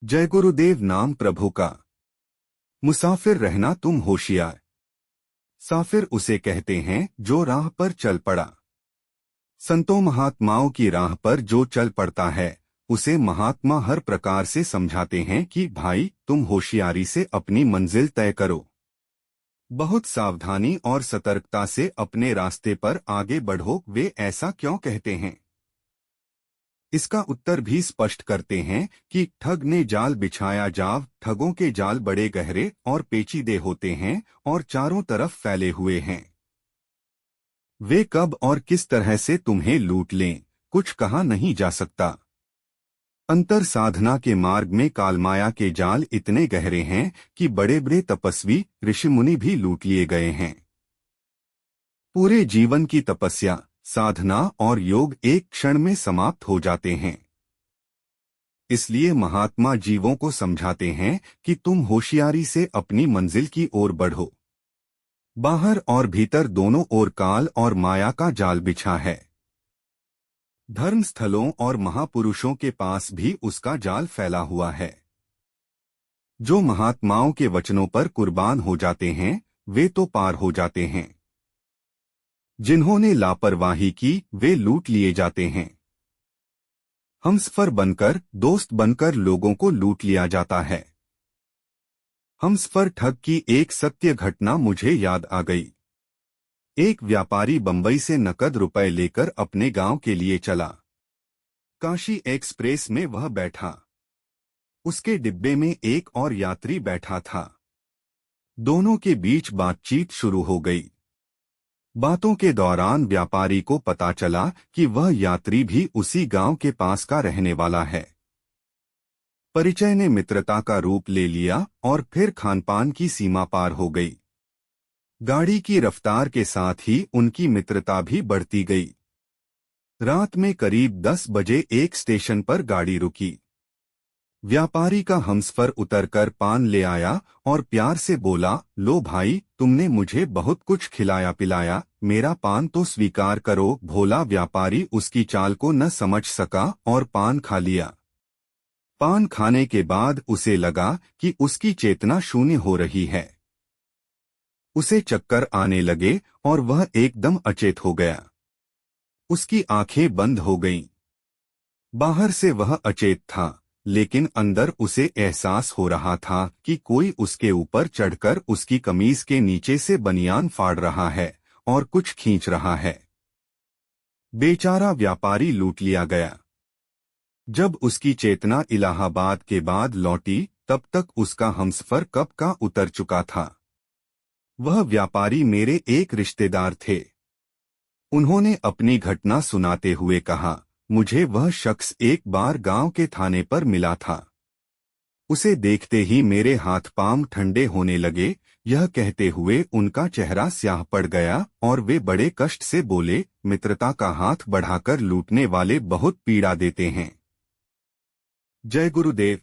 जय गुरुदेव। नाम प्रभु का मुसाफिर रहना तुम होशियार। साफिर उसे कहते हैं जो राह पर चल पड़ा। संतों महात्माओं की राह पर जो चल पड़ता है उसे महात्मा हर प्रकार से समझाते हैं कि भाई तुम होशियारी से अपनी मंजिल तय करो। बहुत सावधानी और सतर्कता से अपने रास्ते पर आगे बढ़ो। वे ऐसा क्यों कहते हैं? इसका उत्तर भी स्पष्ट करते हैं कि ठग ने जाल बिछाया जाव, ठगों के जाल बड़े गहरे और पेचीदे होते हैं और चारों तरफ फैले हुए हैं। वे कब और किस तरह से तुम्हें लूट लें, कुछ कहा नहीं जा सकता। अंतर साधना के मार्ग में कालमाया के जाल इतने गहरे हैं कि बड़े बड़े तपस्वी ऋषिमुनि भी लूट लिए गए हैं। पूरे जीवन की तपस्या, साधना और योग एक क्षण में समाप्त हो जाते हैं। इसलिए महात्मा जीवों को समझाते हैं कि तुम होशियारी से अपनी मंजिल की ओर बढ़ो। बाहर और भीतर दोनों ओर काल और माया का जाल बिछा है। धर्म स्थलों और महापुरुषों के पास भी उसका जाल फैला हुआ है। जो महात्माओं के वचनों पर कुर्बान हो जाते हैं वे तो पार हो जाते हैं। जिन्होंने लापरवाही की वे लूट लिए जाते हैं। हमसफर बनकर, दोस्त बनकर लोगों को लूट लिया जाता है। हमसफर ठग की एक सत्य घटना मुझे याद आ गई। एक व्यापारी बंबई से नकद रुपए लेकर अपने गांव के लिए चला। काशी एक्सप्रेस में वह बैठा। उसके डिब्बे में एक और यात्री बैठा था। दोनों के बीच बातचीत शुरू हो गई। बातों के दौरान व्यापारी को पता चला कि वह यात्री भी उसी गांव के पास का रहने वाला है। परिचय ने मित्रता का रूप ले लिया और फिर खानपान की सीमा पार हो गई। गाड़ी की रफ्तार के साथ ही उनकी मित्रता भी बढ़ती गई। रात में करीब 10 बजे एक स्टेशन पर गाड़ी रुकी। व्यापारी का हमसफर उतरकर पान ले आया और प्यार से बोला, लो भाई, तुमने मुझे बहुत कुछ खिलाया पिलाया, मेरा पान तो स्वीकार करो। भोला व्यापारी उसकी चाल को न समझ सका और पान खा लिया। पान खाने के बाद उसे लगा कि उसकी चेतना शून्य हो रही है। उसे चक्कर आने लगे और वह एकदम अचेत हो गया। उसकी आंखें बंद हो गईं। बाहर से वह अचेत था लेकिन अंदर उसे एहसास हो रहा था कि कोई उसके ऊपर चढ़कर उसकी कमीज के नीचे से बनियान फाड़ रहा है और कुछ खींच रहा है। बेचारा व्यापारी लूट लिया गया। जब उसकी चेतना इलाहाबाद के बाद लौटी तब तक उसका हमसफर कब का उतर चुका था। वह व्यापारी मेरे एक रिश्तेदार थे। उन्होंने अपनी घटना सुनाते हुए कहा, मुझे वह शख्स एक बार गांव के थाने पर मिला था। उसे देखते ही मेरे हाथ पांव ठंडे होने लगे। यह कहते हुए उनका चेहरा स्याह पड़ गया और वे बड़े कष्ट से बोले, मित्रता का हाथ बढ़ाकर लूटने वाले बहुत पीड़ा देते हैं। जय गुरुदेव।